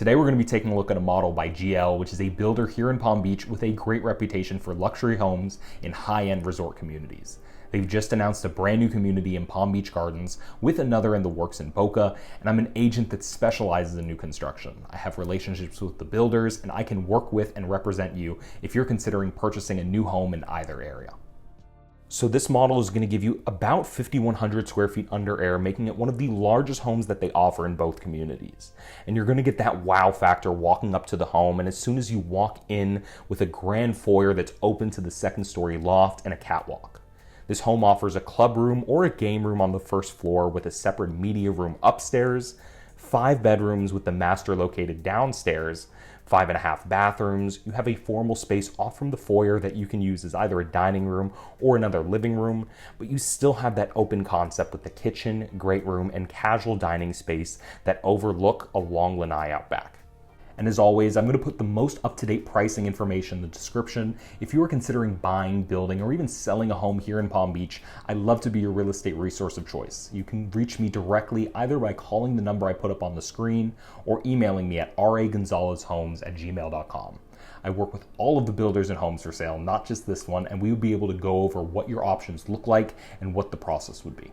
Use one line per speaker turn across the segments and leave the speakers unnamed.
Today we're going to be taking a look at a model by GL, which is a builder here in Palm Beach with a great reputation for luxury homes in high-end resort communities. They've just announced a brand new community in Palm Beach Gardens with another in the works in Boca, and I'm an agent that specializes in new construction. I have relationships with the builders, and I can work with and represent you if you're considering purchasing a new home in either area. So this model is going to give you about 5,100 square feet under air, making it one of the largest homes that they offer in both communities. And you're going to get that wow factor walking up to the home, and as soon as you walk in with a grand foyer that's open to the second story loft and a catwalk. This home offers a club room or a game room on the first floor with a separate media room upstairs, 5 bedrooms with the master located downstairs, 5.5 bathrooms. You have a formal space off from the foyer that you can use as either a dining room or another living room, but you still have that open concept with the kitchen, great room, and casual dining space that overlook a long lanai out back. And as always, I'm going to put the most up-to-date pricing information in the description. If you are considering buying, building, or even selling a home here in Palm Beach, I'd love to be your real estate resource of choice. You can reach me directly either by calling the number I put up on the screen or emailing me at ragonzalezhomes@gmail.com. I work with all of the builders and homes for sale, not just this one, and we would be able to go over what your options look like and what the process would be.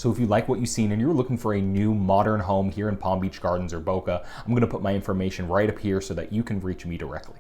So if you like what you've seen and you're looking for a new modern home here in Palm Beach Gardens or Boca, I'm going to put my information right up here so that you can reach me directly.